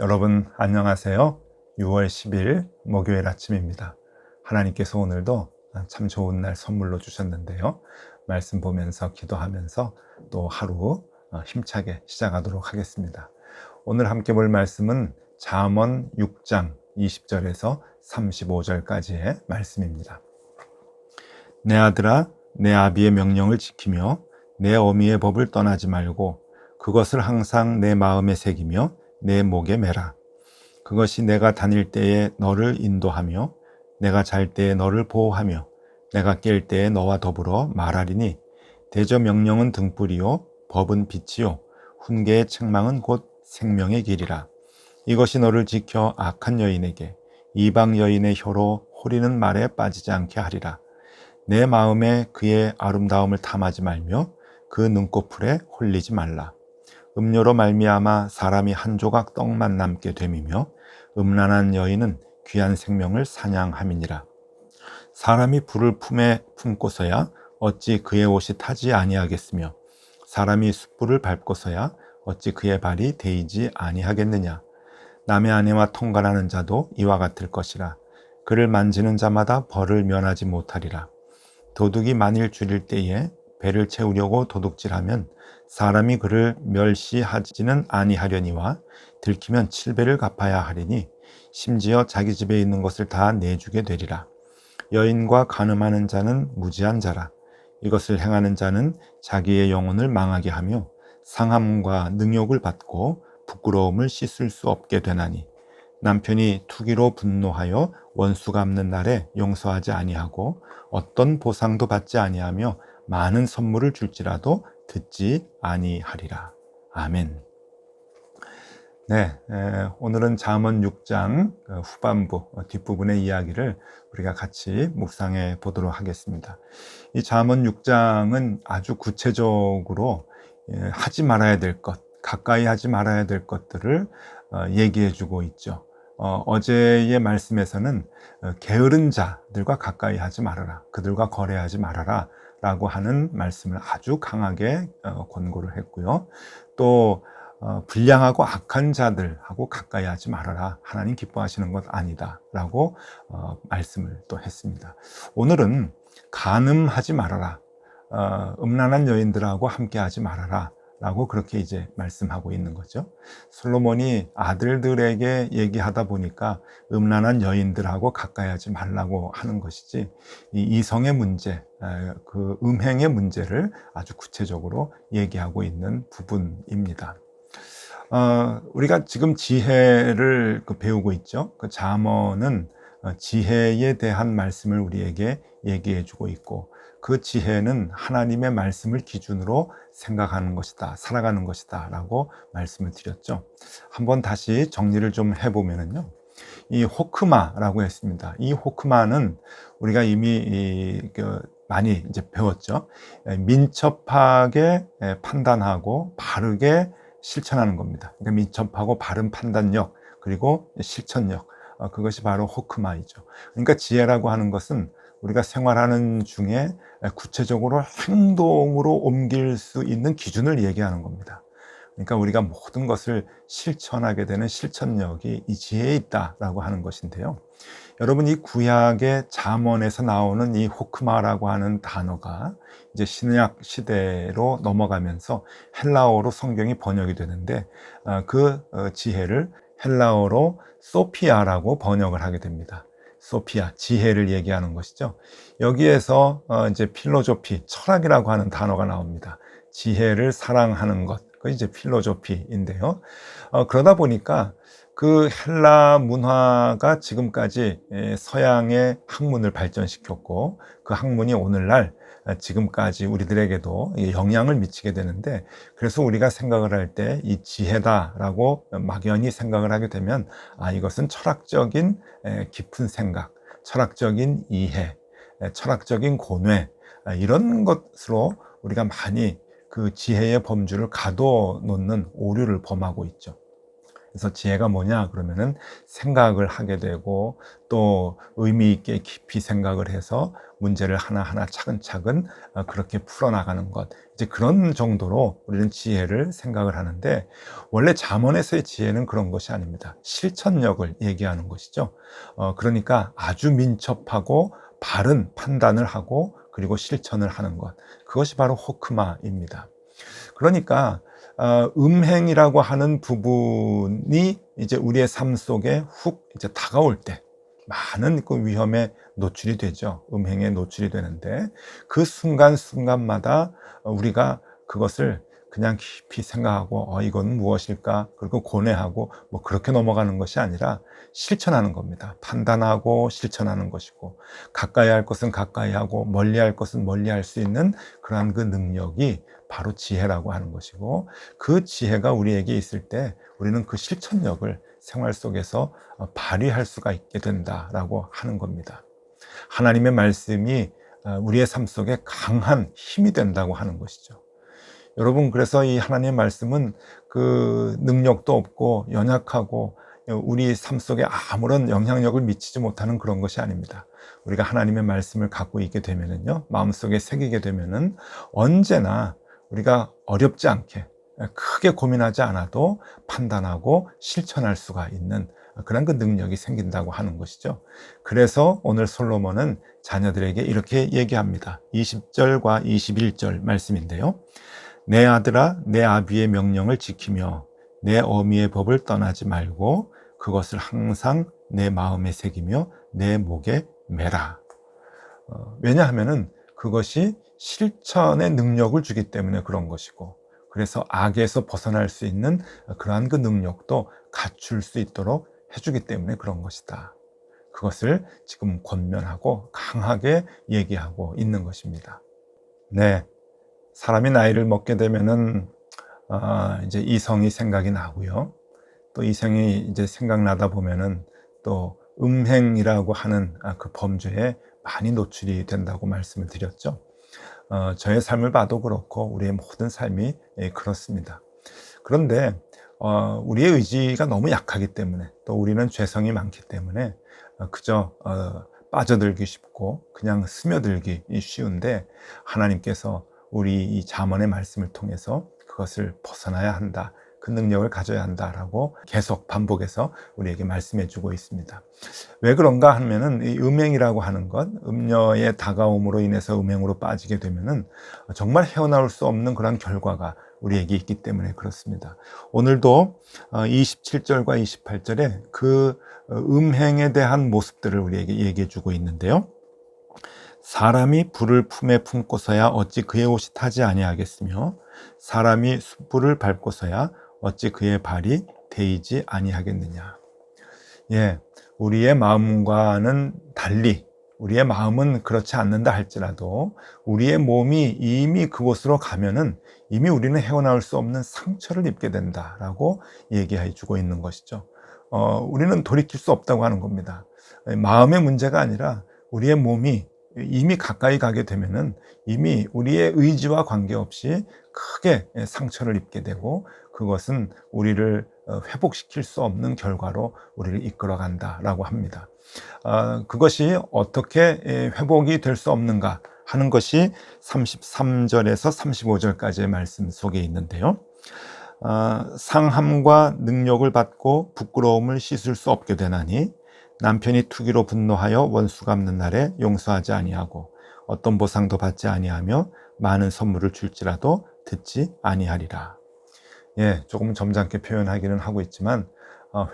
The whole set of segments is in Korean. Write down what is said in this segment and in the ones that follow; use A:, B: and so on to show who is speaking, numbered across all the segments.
A: 여러분 안녕하세요. 6월 10일 목요일 아침입니다. 하나님께서 오늘도 참 좋은 날 선물로 주셨는데요. 말씀 보면서 기도하면서 또 하루 힘차게 시작하도록 하겠습니다. 오늘 함께 볼 말씀은 잠언 6장 20절에서 35절까지의 말씀입니다. 내 아들아, 내 아비의 명령을 지키며 내 어미의 법을 떠나지 말고 그것을 항상 내 마음에 새기며 내 목에 매라. 그것이 내가 다닐 때에 너를 인도하며 내가 잘 때에 너를 보호하며 내가 깰 때에 너와 더불어 말하리니 대저 명령은 등불이요 법은 빛이요 훈계의 책망은 곧 생명의 길이라. 이것이 너를 지켜 악한 여인에게 이방 여인의 혀로 호리는 말에 빠지지 않게 하리라. 내 마음에 그의 아름다움을 탐하지 말며 그 눈꺼풀에 홀리지 말라. 음료로 말미암아 사람이 한 조각 떡만 남게 됨이며 음란한 여인은 귀한 생명을 사냥함이니라. 사람이 불을 품에 품고서야 어찌 그의 옷이 타지 아니하겠으며 사람이 숯불을 밟고서야 어찌 그의 발이 데이지 아니하겠느냐. 남의 아내와 통관하는 자도 이와 같을 것이라. 그를 만지는 자마다 벌을 면하지 못하리라. 도둑이 만일 줄일 때에 배를 채우려고 도둑질하면 사람이 그를 멸시하지는 아니하려니와 들키면 7배를 갚아야 하리니 심지어 자기 집에 있는 것을 다 내주게 되리라. 여인과 간음하는 자는 무지한 자라. 이것을 행하는 자는 자기의 영혼을 망하게 하며 상함과 능욕을 받고 부끄러움을 씻을 수 없게 되나니 남편이 투기로 분노하여 원수 갚는 날에 용서하지 아니하고 어떤 보상도 받지 아니하며 많은 선물을 줄지라도 듣지 아니하리라. 아멘. 네, 오늘은 잠언 6장 후반부 뒷부분의 이야기를 우리가 같이 묵상해 보도록 하겠습니다. 이 잠언 6장은 아주 구체적으로 하지 말아야 될 것, 가까이 하지 말아야 될 것들을 얘기해 주고 있죠. 어제의 말씀에서는 게으른 자들과 가까이 하지 말아라, 그들과 거래하지 말아라 라고 하는 말씀을 아주 강하게 권고를 했고요. 또 불량하고 악한 자들하고 가까이 하지 말아라, 하나님 기뻐하시는 것 아니다 라고 말씀을 또 했습니다. 오늘은 간음하지 말아라, 음란한 여인들하고 함께 하지 말아라 라고 그렇게 이제 말씀하고 있는 거죠. 솔로몬이 아들들에게 얘기하다 보니까 음란한 여인들하고 가까이 하지 말라고 하는 것이지, 이 이성의 문제, 그 음행의 문제를 아주 구체적으로 얘기하고 있는 부분입니다. 우리가 지금 지혜를 배우고 있죠. 그 잠언은 지혜에 대한 말씀을 우리에게 얘기해 주고 있고, 그 지혜는 하나님의 말씀을 기준으로 생각하는 것이다, 살아가는 것이다 라고 말씀을 드렸죠. 한번 다시 정리를 좀 해보면요, 이 호크마라고 했습니다. 이 호크마는 우리가 이미 많이 이제 배웠죠. 민첩하게 판단하고 바르게 실천하는 겁니다. 그러니까 민첩하고 바른 판단력, 그리고 실천력, 그것이 바로 호크마이죠. 그러니까 지혜라고 하는 것은 우리가 생활하는 중에 구체적으로 행동으로 옮길 수 있는 기준을 얘기하는 겁니다. 그러니까 우리가 모든 것을 실천하게 되는 실천력이 이 지혜에 있다라고 하는 것인데요. 여러분, 이 구약의 잠언에서 나오는 이 호크마라고 하는 단어가 이제 신약 시대로 넘어가면서 헬라어로 성경이 번역이 되는데, 그 지혜를 헬라어로 소피아라고 번역을 하게 됩니다. 소피아, 지혜를 얘기하는 것이죠. 여기에서 이제 필로조피, 철학이라고 하는 단어가 나옵니다. 지혜를 사랑하는 것, 그 이제 필로조피인데요. 그러다 보니까 그 헬라 문화가 지금까지 서양의 학문을 발전시켰고, 그 학문이 오늘날 지금까지 우리들에게도 영향을 미치게 되는데, 그래서 우리가 생각을 할 때 이 지혜다라고 막연히 생각을 하게 되면, 이것은 철학적인 깊은 생각, 철학적인 이해, 철학적인 고뇌, 이런 것으로 우리가 많이 그 지혜의 범주를 가둬놓는 오류를 범하고 있죠. 그래서 지혜가 뭐냐 그러면은 생각을 하게 되고 또 의미 있게 깊이 생각을 해서 문제를 하나하나 차근차근 그렇게 풀어나가는 것, 이제 그런 정도로 우리는 지혜를 생각을 하는데, 원래 잠언에서의 지혜는 그런 것이 아닙니다. 실천력을 얘기하는 것이죠. 그러니까 아주 민첩하고 바른 판단을 하고 그리고 실천을 하는 것, 그것이 바로 호크마입니다. 그러니까 음행이라고 하는 부분이 이제 우리의 삶 속에 훅 이제 다가올 때 많은 그 위험에 노출이 되죠. 음행에 노출이 되는데, 그 순간순간마다 우리가 그것을 그냥 깊이 생각하고 이건 무엇일까, 그리고 고뇌하고 뭐 그렇게 넘어가는 것이 아니라 실천하는 겁니다. 판단하고 실천하는 것이고, 가까이 할 것은 가까이 하고 멀리 할 것은 멀리 할 수 있는 그러한 그 능력이 바로 지혜라고 하는 것이고, 그 지혜가 우리에게 있을 때 우리는 그 실천력을 생활 속에서 발휘할 수가 있게 된다라고 하는 겁니다. 하나님의 말씀이 우리의 삶 속에 강한 힘이 된다고 하는 것이죠. 여러분, 그래서 이 하나님의 말씀은 그 능력도 없고 연약하고 우리 삶 속에 아무런 영향력을 미치지 못하는 그런 것이 아닙니다. 우리가 하나님의 말씀을 갖고 있게 되면은요, 마음속에 새기게 되면은 언제나 우리가 어렵지 않게 크게 고민하지 않아도 판단하고 실천할 수가 있는 그런 그 능력이 생긴다고 하는 것이죠. 그래서 오늘 솔로몬은 자녀들에게 이렇게 얘기합니다. 20절과 21절 말씀인데요. 내 아들아, 내 아비의 명령을 지키며 내 어미의 법을 떠나지 말고 그것을 항상 내 마음에 새기며 내 목에 매라. 왜냐하면은 그것이 실천의 능력을 주기 때문에 그런 것이고, 그래서 악에서 벗어날 수 있는 그러한 그 능력도 갖출 수 있도록 해주기 때문에 그런 것이다. 그것을 지금 권면하고 강하게 얘기하고 있는 것입니다. 네, 사람이 나이를 먹게 되면은 이제 이성이 생각이 나고요. 또 이성이 이제 생각나다 보면은 또 음행이라고 하는 그 범죄에 많이 노출이 된다고 말씀을 드렸죠. 저의 삶을 봐도 그렇고 우리의 모든 삶이 그렇습니다. 그런데 우리의 의지가 너무 약하기 때문에, 또 우리는 죄성이 많기 때문에 그저 빠져들기 쉽고 그냥 스며들기 쉬운데, 하나님께서 우리 이 잠언의 말씀을 통해서 그것을 벗어나야 한다, 그 능력을 가져야 한다라고 계속 반복해서 우리에게 말씀해 주고 있습니다. 왜 그런가 하면은 이 음행이라고 하는 것, 음녀의 다가옴으로 인해서 음행으로 빠지게 되면은 정말 헤어나올 수 없는 그런 결과가 우리에게 있기 때문에 그렇습니다. 오늘도 27절과 28절에 그 음행에 대한 모습들을 우리에게 얘기해 주고 있는데요. 사람이 불을 품에 품고서야 어찌 그의 옷이 타지 아니하겠으며 사람이 숯불을 밟고서야 어찌 그의 발이 데이지 아니하겠느냐. 예, 우리의 마음과는 달리, 우리의 마음은 그렇지 않는다 할지라도 우리의 몸이 이미 그곳으로 가면은 이미 우리는 헤어나올 수 없는 상처를 입게 된다라고 얘기해 주고 있는 것이죠. 우리는 돌이킬 수 없다고 하는 겁니다. 마음의 문제가 아니라 우리의 몸이 이미 가까이 가게 되면은 이미 우리의 의지와 관계없이 크게 상처를 입게 되고, 그것은 우리를 회복시킬 수 없는 결과로 우리를 이끌어 간다라고 합니다. 그것이 어떻게 회복이 될 수 없는가 하는 것이 33절에서 35절까지의 말씀 속에 있는데요. 상함과 능욕을 받고 부끄러움을 씻을 수 없게 되나니 남편이 투기로 분노하여 원수 갚는 날에 용서하지 아니하고 어떤 보상도 받지 아니하며 많은 선물을 줄지라도 듣지 아니하리라. 예, 조금 점잖게 표현하기는 하고 있지만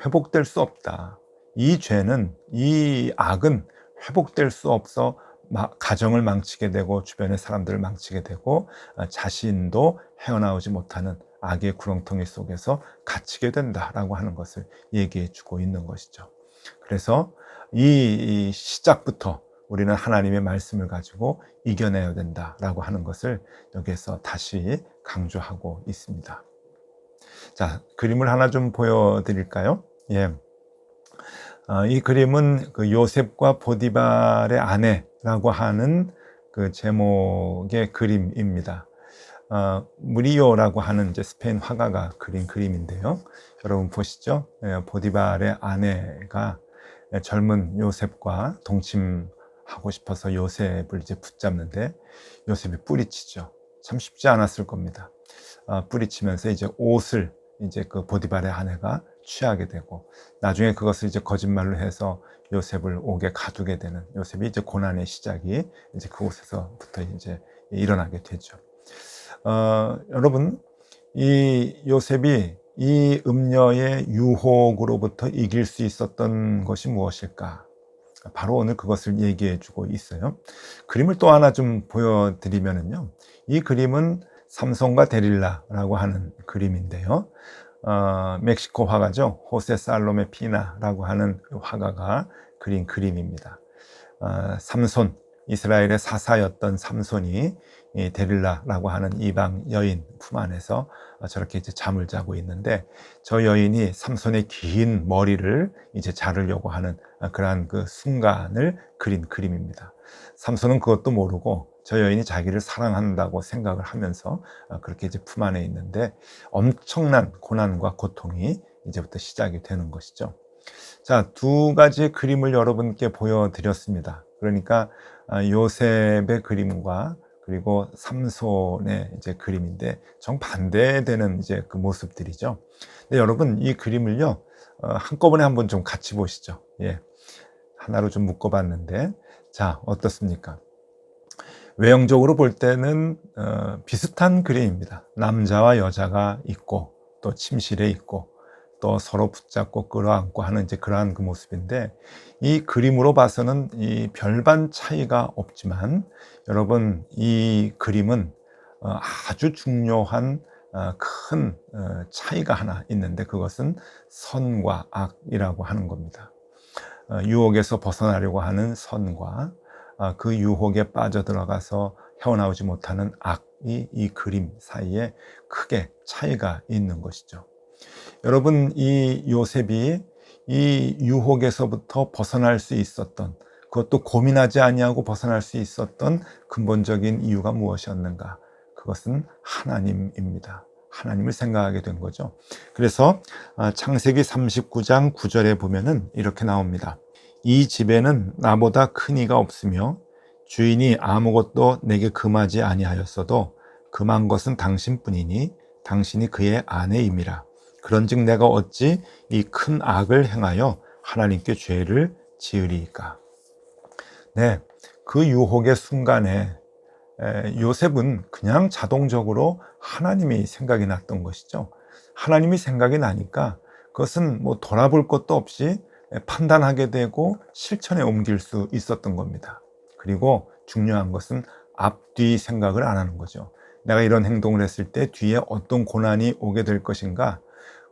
A: 회복될 수 없다. 이 죄는, 이 악은 회복될 수 없어 가정을 망치게 되고 주변의 사람들을 망치게 되고 자신도 헤어나오지 못하는 악의 구렁텅이 속에서 갇히게 된다라고 하는 것을 얘기해 주고 있는 것이죠. 그래서 이 시작부터 우리는 하나님의 말씀을 가지고 이겨내야 된다라고 하는 것을 여기에서 다시 강조하고 있습니다. 자, 그림을 하나 좀 보여드릴까요? 예. 이 그림은 그 요셉과 보디발의 아내라고 하는 그 제목의 그림입니다. 무리오라고 하는 이제 스페인 화가가 그린 그림인데요. 여러분 보시죠. 보디발의 아내가 젊은 요셉과 동침하고 싶어서 요셉을 이제 붙잡는데 요셉이 뿌리치죠. 참 쉽지 않았을 겁니다. 뿌리치면서 이제 옷을 이제 그 보디발의 아내가 취하게 되고 나중에 그것을 이제 거짓말로 해서 요셉을 옥에 가두게 되는 요셉이 이제 고난의 시작이 이제 그곳에서부터 이제 일어나게 되죠. 여러분, 이 요셉이 이 음녀의 유혹으로부터 이길 수 있었던 것이 무엇일까? 바로 오늘 그것을 얘기해 주고 있어요. 그림을 또 하나 좀 보여드리면은요. 이 그림은 삼손과 데릴라라고 하는 그림인데요. 멕시코 화가죠. 호세 살로메 피나라고 하는 화가가 그린 그림입니다. 삼손, 이스라엘의 사사였던 삼손이 이 데릴라라고 하는 이방 여인 품 안에서 저렇게 이제 잠을 자고 있는데 저 여인이 삼손의 긴 머리를 이제 자르려고 하는 그러한 그 순간을 그린 그림입니다. 삼손은 그것도 모르고 저 여인이 자기를 사랑한다고 생각을 하면서 그렇게 이제 품 안에 있는데 엄청난 고난과 고통이 이제부터 시작이 되는 것이죠. 자, 두 가지의 그림을 여러분께 보여드렸습니다. 그러니까 요셉의 그림과 그리고 삼손의 이제 그림인데 정반대되는 이제 그 모습들이죠. 근데 여러분 이 그림을요 한꺼번에 한번 좀 같이 보시죠. 예, 하나로 좀 묶어봤는데 자 어떻습니까? 외형적으로 볼 때는 비슷한 그림입니다. 남자와 여자가 있고 또 침실에 있고 또 서로 붙잡고 끌어안고 하는 이제 그러한 그 모습인데 이 그림으로 봐서는 이 별반 차이가 없지만 여러분 이 그림은 아주 중요한 큰 차이가 하나 있는데 그것은 선과 악이라고 하는 겁니다. 유혹에서 벗어나려고 하는 선과 그 유혹에 빠져들어가서 헤어나오지 못하는 악이 이 그림 사이에 크게 차이가 있는 것이죠. 여러분 이 요셉이 이 유혹에서부터 벗어날 수 있었던 그것도 고민하지 아니하고 벗어날 수 있었던 근본적인 이유가 무엇이었는가? 그것은 하나님입니다. 하나님을 생각하게 된 거죠. 그래서 창세기 39장 9절에 보면은 이렇게 나옵니다. 이 집에는 나보다 큰 이가 없으며 주인이 아무것도 내게 금하지 아니하였어도 금한 것은 당신뿐이니 당신이 그의 아내임이라. 그런즉 내가 어찌 이 큰 악을 행하여 하나님께 죄를 지으리이까. 네, 그 유혹의 순간에 요셉은 그냥 자동적으로 하나님이 생각이 났던 것이죠. 하나님이 생각이 나니까 그것은 뭐 돌아볼 것도 없이 판단하게 되고 실천에 옮길 수 있었던 겁니다. 그리고 중요한 것은 앞뒤 생각을 안 하는 거죠. 내가 이런 행동을 했을 때 뒤에 어떤 고난이 오게 될 것인가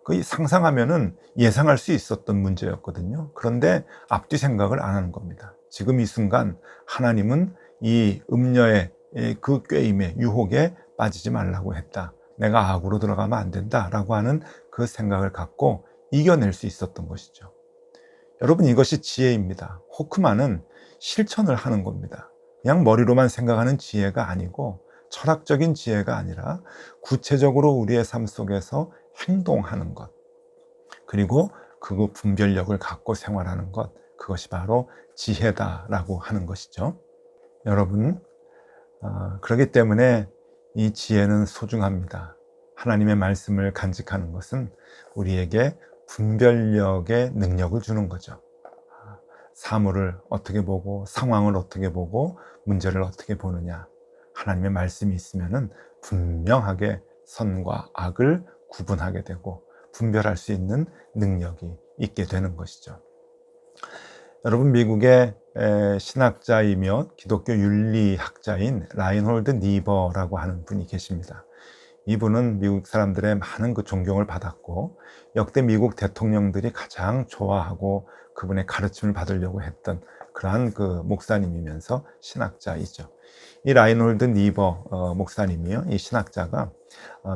A: 그 상상하면은 예상할 수 있었던 문제였거든요. 그런데 앞뒤 생각을 안 하는 겁니다. 지금 이 순간 하나님은 이 음녀의 그 꾀임에 유혹에 빠지지 말라고 했다. 내가 악으로 들어가면 안 된다라고 하는 그 생각을 갖고 이겨낼 수 있었던 것이죠. 여러분 이것이 지혜입니다. 호크만은 실천을 하는 겁니다. 그냥 머리로만 생각하는 지혜가 아니고 철학적인 지혜가 아니라 구체적으로 우리의 삶 속에서 행동하는 것 그리고 그 분별력을 갖고 생활하는 것 그것이 바로 지혜다라고 하는 것이죠. 여러분 그렇기 때문에 이 지혜는 소중합니다. 하나님의 말씀을 간직하는 것은 우리에게 분별력의 능력을 주는 거죠. 사물을 어떻게 보고 상황을 어떻게 보고 문제를 어떻게 보느냐 하나님의 말씀이 있으면은 분명하게 선과 악을 구분하게 되고 분별할 수 있는 능력이 있게 되는 것이죠. 여러분 미국의 신학자이며 기독교 윤리학자인 라인홀드 니버라고 하는 분이 계십니다. 이분은 미국 사람들의 많은 그 존경을 받았고 역대 미국 대통령들이 가장 좋아하고 그분의 가르침을 받으려고 했던 그러한 그 목사님이면서 신학자이죠. 이 라인홀드 니버 목사님이요, 이 신학자가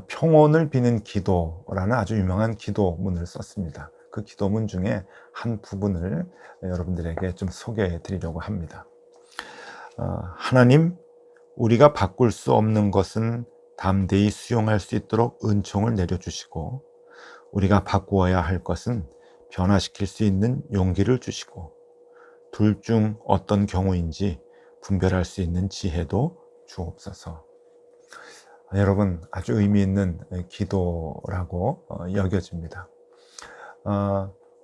A: 평온을 비는 기도라는 아주 유명한 기도문을 썼습니다. 그 기도문 중에 한 부분을 여러분들에게 좀 소개해 드리려고 합니다. 하나님, 우리가 바꿀 수 없는 것은 담대히 수용할 수 있도록 은총을 내려주시고, 우리가 바꾸어야 할 것은 변화시킬 수 있는 용기를 주시고, 둘 중 어떤 경우인지 분별할 수 있는 지혜도 주옵소서. 여러분, 아주 의미 있는 기도라고 여겨집니다.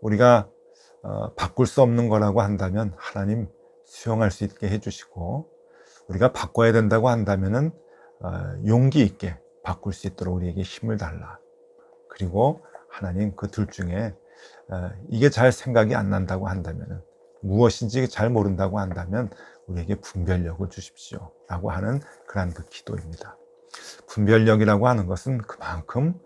A: 우리가 바꿀 수 없는 거라고 한다면 하나님 수용할 수 있게 해주시고, 우리가 바꿔야 된다고 한다면은 용기 있게 바꿀 수 있도록 우리에게 힘을 달라. 그리고 하나님, 그 둘 중에 이게 잘 생각이 안 난다고 한다면은, 무엇인지 잘 모른다고 한다면 우리에게 분별력을 주십시오 라고 하는 그러한 그 기도입니다. 분별력이라고 하는 것은 그만큼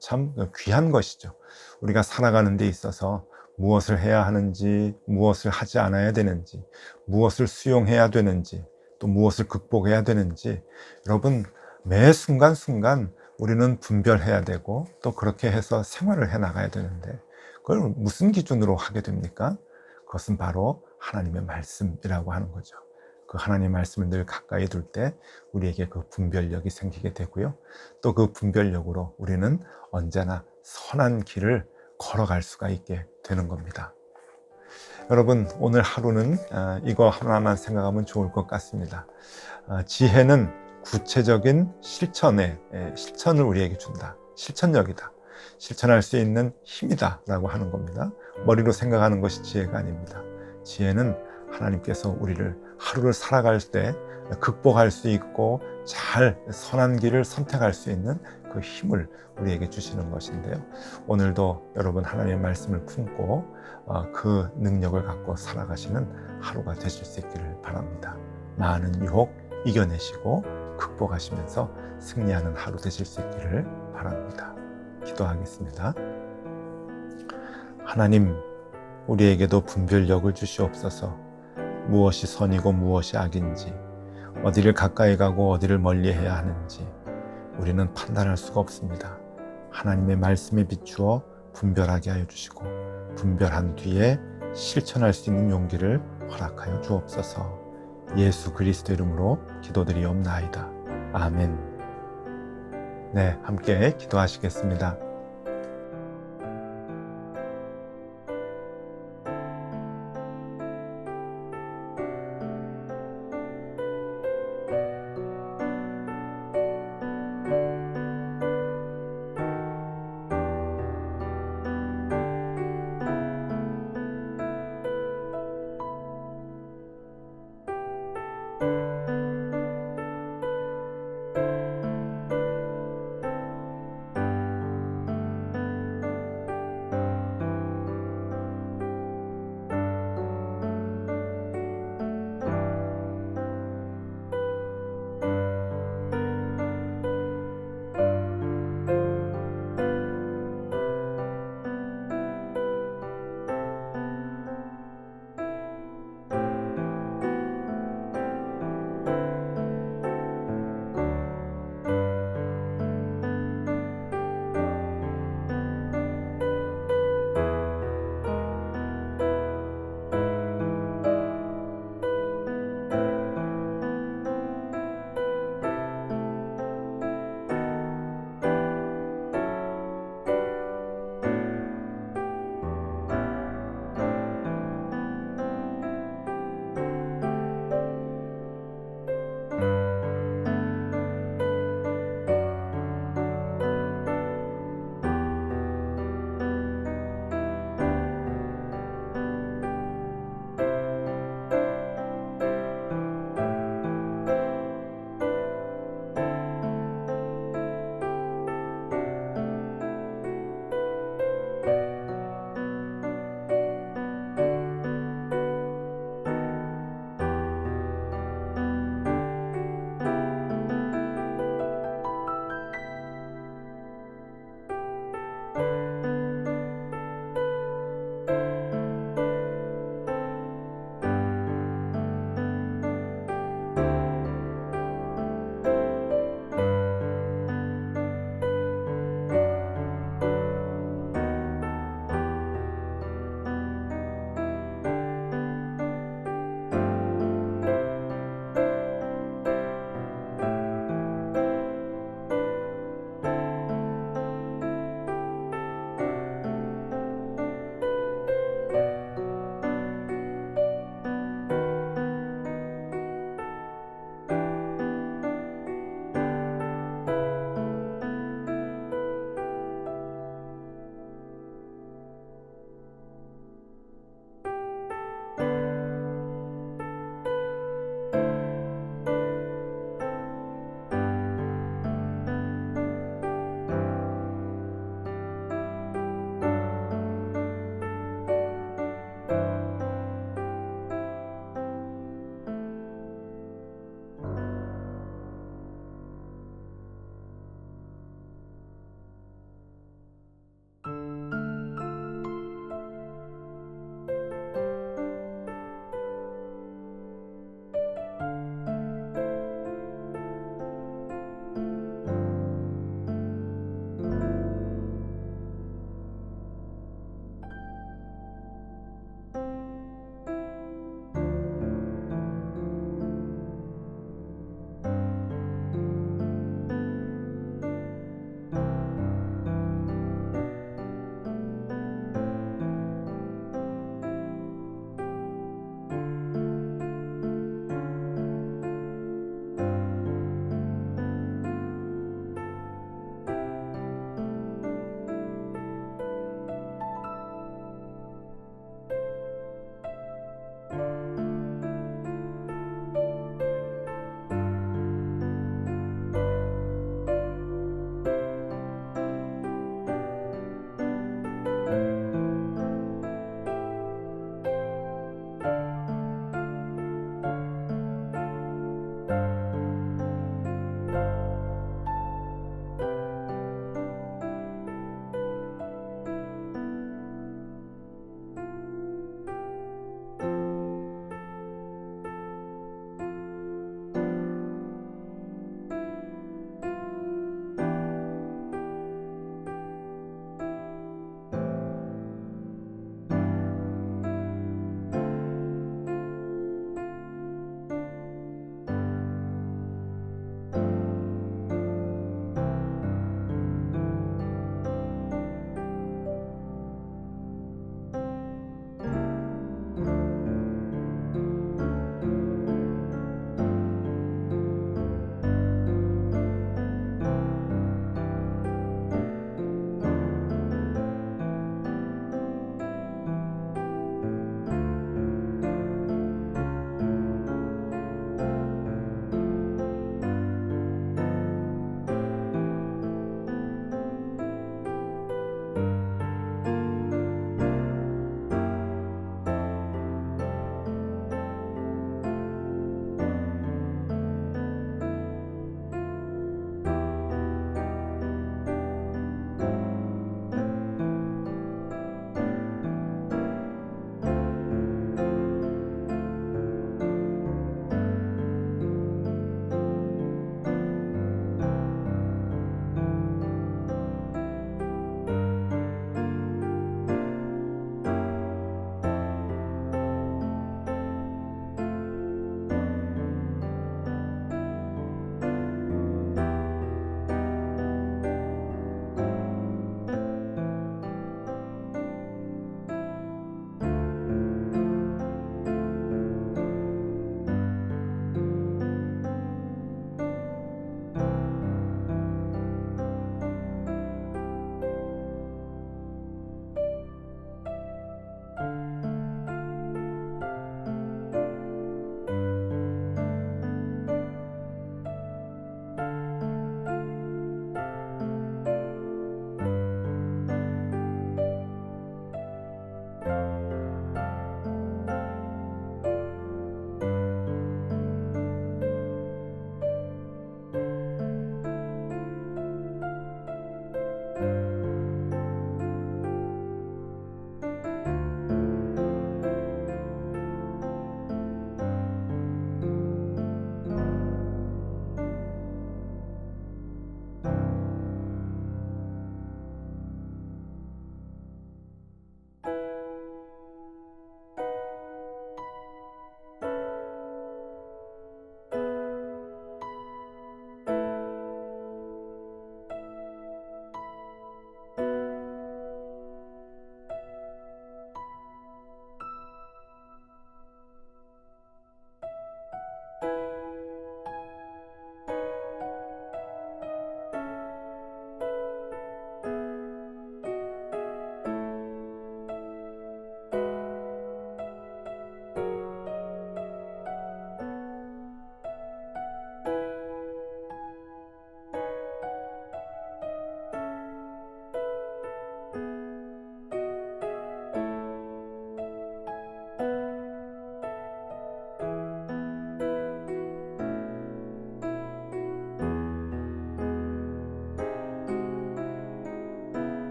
A: 참 귀한 것이죠. 우리가 살아가는 데 있어서 무엇을 해야 하는지, 무엇을 하지 않아야 되는지, 무엇을 수용해야 되는지, 또 무엇을 극복해야 되는지, 여러분, 매 순간순간 우리는 분별해야 되고, 또 그렇게 해서 생활을 해 나가야 되는데, 그걸 무슨 기준으로 하게 됩니까? 그것은 바로 하나님의 말씀이라고 하는 거죠. 그 하나님의 말씀을 늘 가까이 둘 때 우리에게 그 분별력이 생기게 되고요. 또 그 분별력으로 우리는 언제나 선한 길을 걸어갈 수가 있게 되는 겁니다. 여러분, 오늘 하루는 이거 하나만 생각하면 좋을 것 같습니다. 지혜는 구체적인 실천을 우리에게 준다. 실천력이다. 실천할 수 있는 힘이다 라고 하는 겁니다. 머리로 생각하는 것이 지혜가 아닙니다. 지혜는 하나님께서 우리를 하루를 살아갈 때 극복할 수 있고 잘 선한 길을 선택할 수 있는 그 힘을 우리에게 주시는 것인데요. 오늘도 여러분 하나님의 말씀을 품고 그 능력을 갖고 살아가시는 하루가 되실 수 있기를 바랍니다. 많은 유혹 이겨내시고 극복하시면서 승리하는 하루 되실 수 있기를 바랍니다. 기도하겠습니다. 하나님, 우리에게도 분별력을 주시옵소서. 무엇이 선이고 무엇이 악인지, 어디를 가까이 가고 어디를 멀리 해야 하는지 우리는 판단할 수가 없습니다. 하나님의 말씀에 비추어 분별하게 하여 주시고, 분별한 뒤에 실천할 수 있는 용기를 허락하여 주옵소서. 예수 그리스도 이름으로 기도드리옵나이다. 아멘. 네, 함께 기도하시겠습니다.